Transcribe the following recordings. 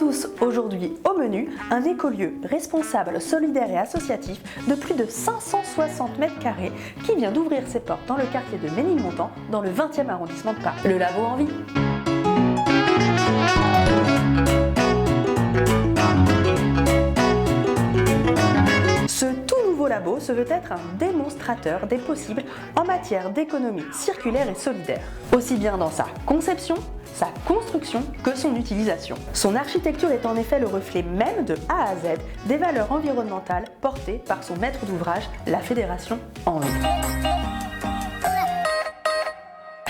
tous, aujourd'hui au menu, un écolieu responsable, solidaire et associatif de plus de 560 mètres carrés qui vient d'ouvrir ses portes dans le quartier de Ménilmontant dans le 20e arrondissement de Paris. Le Labo Envie. Ce tout nouveau labo se veut être un démonstrateur des possibles en matière d'économie circulaire et solidaire, aussi bien dans sa conception, sa construction que son utilisation. Son architecture est en effet le reflet même de A à Z des valeurs environnementales portées par son maître d'ouvrage, la Fédération Envie.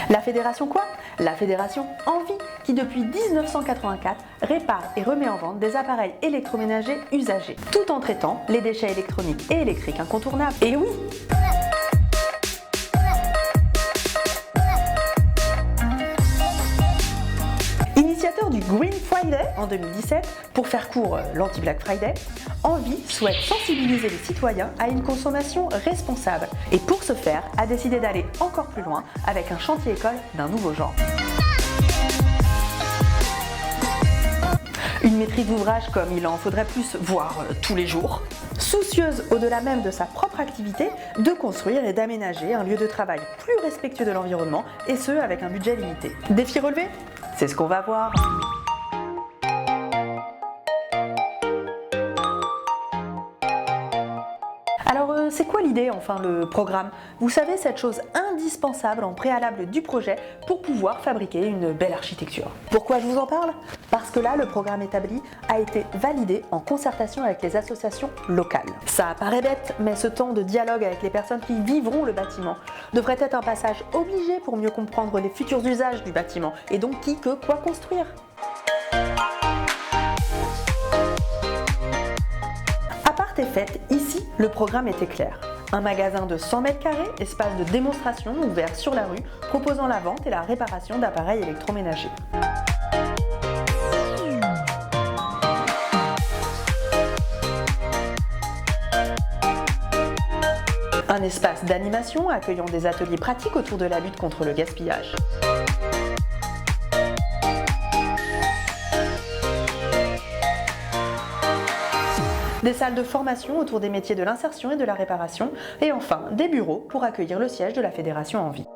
La Fédération quoi? La Fédération Envie, qui depuis 1984 répare et remet en vente des appareils électroménagers usagés, tout en traitant les déchets électroniques et électriques incontournables. Et oui! Initiateur du Green Friday en 2017, pour faire court l'anti-Black Friday, Envie souhaite sensibiliser les citoyens à une consommation responsable et pour ce faire a décidé d'aller encore plus loin avec un chantier école d'un nouveau genre. Une maîtrise d'ouvrage comme il en faudrait plus, voire tous les jours. Soucieuse au-delà même de sa propre activité, de construire et d'aménager un lieu de travail plus respectueux de l'environnement et ce avec un budget limité. Défi relevé? C'est ce qu'on va voir. Alors, c'est quoi l'idée, enfin le programme? Vous savez, cette chose indispensable en préalable du projet pour pouvoir fabriquer une belle architecture. Pourquoi je vous en parle? Parce que là, le programme établi a été validé en concertation avec les associations locales. Ça paraît bête, mais ce temps de dialogue avec les personnes qui vivront le bâtiment devrait être un passage obligé pour mieux comprendre les futurs usages du bâtiment et donc qui, que, quoi construire. Faite, ici, le programme était clair. Un magasin de 100 mètres carrés, espace de démonstration ouvert sur la rue, proposant la vente et la réparation d'appareils électroménagers. Un espace d'animation accueillant des ateliers pratiques autour de la lutte contre le gaspillage. Des salles de formation autour des métiers de l'insertion et de la réparation, et enfin des bureaux pour accueillir le siège de la Fédération Envie.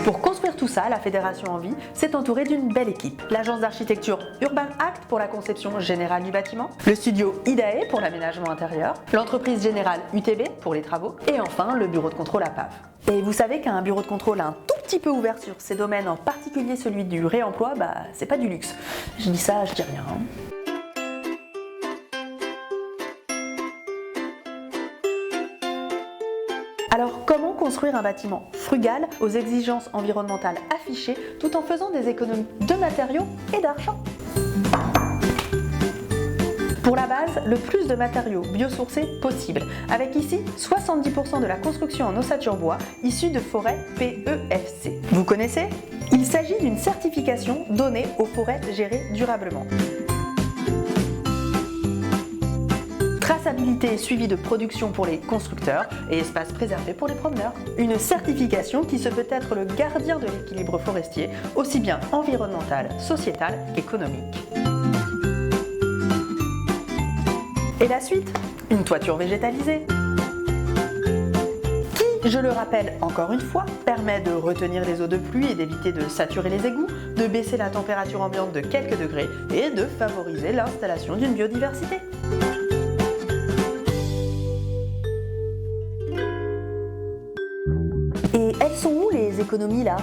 Pour construire tout ça, la Fédération Envie s'est entourée d'une belle équipe. L'agence d'architecture Urban Act pour la conception générale du bâtiment, le studio IDAE pour l'aménagement intérieur, l'entreprise générale UTB pour les travaux, et enfin le bureau de contrôle APAV. Et vous savez qu'un bureau de contrôle un tout petit peu ouvert sur ces domaines, en particulier celui du réemploi, c'est pas du luxe. Je dis ça, je dis rien. Alors, comment construire un bâtiment frugal aux exigences environnementales affichées tout en faisant des économies de matériaux et d'argent? Pour la base, le plus de matériaux biosourcés possible, avec ici 70% de la construction en ossature bois issue de forêts PEFC. Vous connaissez? Il s'agit d'une certification donnée aux forêts gérées durablement. Traçabilité et suivi de production pour les constructeurs et espaces préservés pour les promeneurs. Une certification qui se peut être le gardien de l'équilibre forestier, aussi bien environnemental, sociétal qu'économique. Et la suite? Une toiture végétalisée. Qui, je le rappelle encore une fois, permet de retenir les eaux de pluie et d'éviter de saturer les égouts, de baisser la température ambiante de quelques degrés et de favoriser l'installation d'une biodiversité. Et elles sont où les économies là?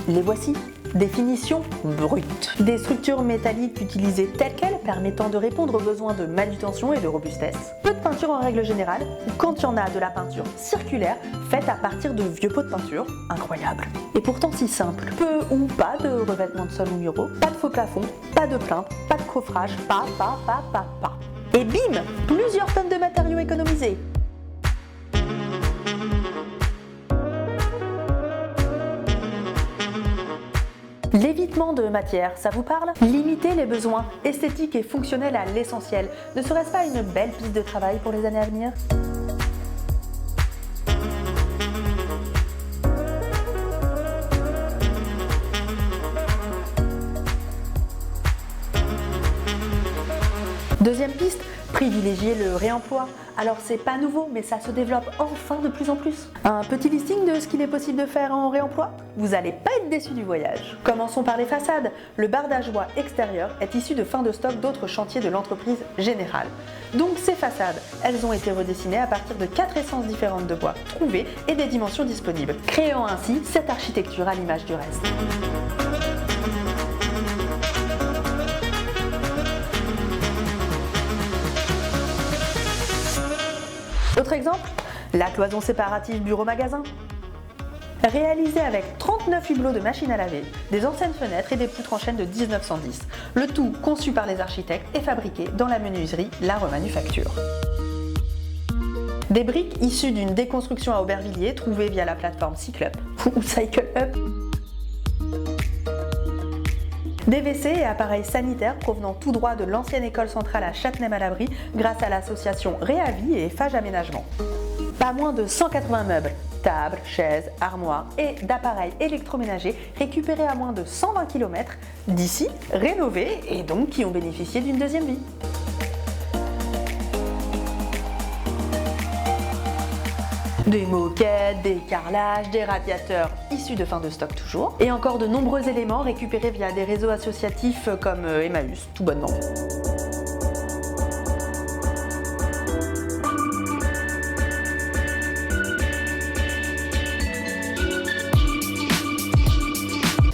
Les voici. Définition brute. Des structures métalliques utilisées telles quelles permettant de répondre aux besoins de manutention et de robustesse. Peu de peinture en règle générale, ou quand il y en a de la peinture circulaire faite à partir de vieux pots de peinture. Incroyable. Et pourtant si simple. Peu ou pas de revêtement de sol ou muraux, pas de faux plafond, pas de plainte, pas de coffrage, pas. Et bim! Plusieurs tonnes de matériaux économisés. L'évitement de matière, ça vous parle? Limiter les besoins esthétiques et fonctionnels à l'essentiel, ne serait-ce pas une belle piste de travail pour les années à venir? Deuxième piste, privilégier le réemploi. Alors c'est pas nouveau, mais ça se développe enfin de plus en plus. Un petit listing de ce qu'il est possible de faire en réemploi? Vous allez pas être déçus du voyage. Commençons par les façades. Le bardage bois extérieur est issu de fin de stock d'autres chantiers de l'entreprise Générale. Donc ces façades, elles ont été redessinées à partir de 4 essences différentes de bois trouvées et des dimensions disponibles, créant ainsi cette architecture à l'image du reste. Autre exemple, la cloison séparative bureau-magasin. Réalisée avec 39 hublots de machines à laver, des anciennes fenêtres et des poutres en chaîne de 1910. Le tout conçu par les architectes et fabriqué dans la menuiserie La Remanufacture. Des briques issues d'une déconstruction à Aubervilliers trouvées via la plateforme Cyclup ou Cycle Up. Des WC et appareils sanitaires provenant tout droit de l'ancienne école centrale à Châtenay-Malabry grâce à l'association Réavis et Fage Aménagement. Pas moins de 180 meubles, tables, chaises, armoires et d'appareils électroménagers récupérés à moins de 120 km d'ici, rénovés et donc qui ont bénéficié d'une deuxième vie. Des moquettes, des carrelages, des radiateurs issus de fin de stock toujours, et encore de nombreux éléments récupérés via des réseaux associatifs comme Emmaüs, tout bonnement.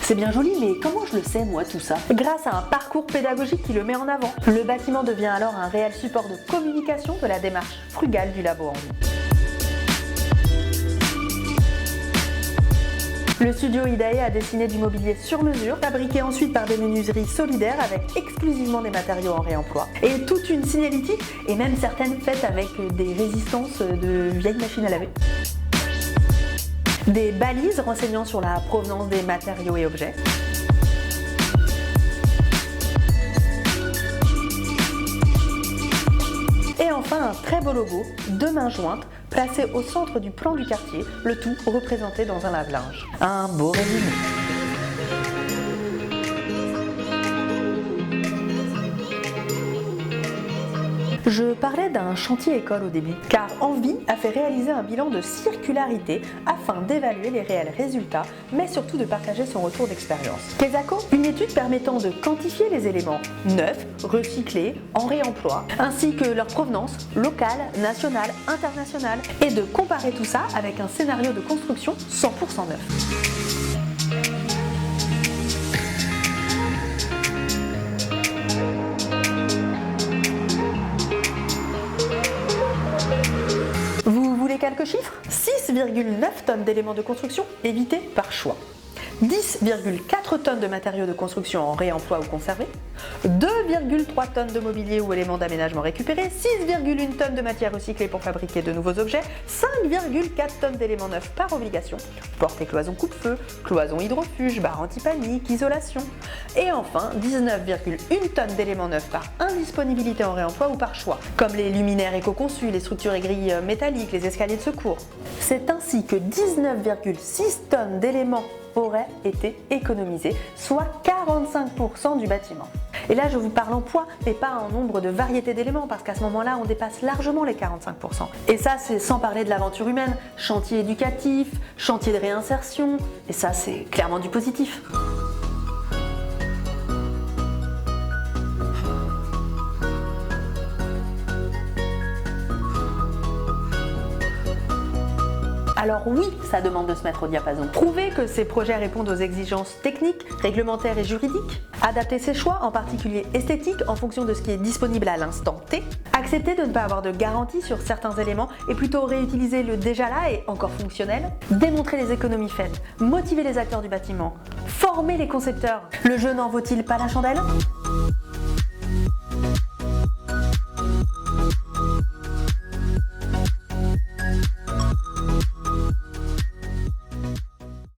C'est bien joli, mais comment je le sais moi tout ça? Grâce à un parcours pédagogique qui le met en avant. Le bâtiment devient alors un réel support de communication de la démarche frugale du labo en vie. Le studio Idae a dessiné du mobilier sur mesure, fabriqué ensuite par des menuiseries solidaires avec exclusivement des matériaux en réemploi. Et toute une signalétique, et même certaines faites avec des résistances de vieilles machines à laver. Des balises renseignant sur la provenance des matériaux et objets. Et enfin un très beau logo, deux mains jointes, placé au centre du plan du quartier, le tout représenté dans un lave-linge. Un beau résumé. Je parlais d'un chantier école au début, car Envie a fait réaliser un bilan de circularité afin d'évaluer les réels résultats, mais surtout de partager son retour d'expérience. Quesaco, une étude permettant de quantifier les éléments neufs, recyclés, en réemploi, ainsi que leur provenance locale, nationale, internationale, et de comparer tout ça avec un scénario de construction 100% neuf. Quelques chiffres, 6,9 tonnes d'éléments de construction évités par choix, 10,4 tonnes de matériaux de construction en réemploi ou conservés, 2,3 tonnes de mobilier ou éléments d'aménagement récupérés, 6,1 tonnes de matières recyclées pour fabriquer de nouveaux objets, 5,4 tonnes d'éléments neufs par obligation, porte et cloison coupe-feu, cloison hydrofuge, barre anti-panique, isolation, et enfin 19,1 tonnes d'éléments neufs par indisponibilité en réemploi ou par choix, comme les luminaires éco-conçus, les structures et grilles métalliques, les escaliers de secours. C'est ainsi que 19,6 tonnes d'éléments auraient été économisés, soit 45% du bâtiment. Et là je vous parle en poids, mais pas en nombre de variétés d'éléments, parce qu'à ce moment-là on dépasse largement les 45%. Et ça c'est sans parler de l'aventure humaine, chantier éducatif, chantier de réinsertion, et ça c'est clairement du positif. Alors oui, ça demande de se mettre au diapason. Prouver que ces projets répondent aux exigences techniques, réglementaires et juridiques. Adapter ses choix, en particulier esthétiques, en fonction de ce qui est disponible à l'instant T. Accepter de ne pas avoir de garantie sur certains éléments et plutôt réutiliser le déjà là et encore fonctionnel. Démontrer les économies faites. Motiver les acteurs du bâtiment. Former les concepteurs. Le jeu n'en vaut-il pas la chandelle ?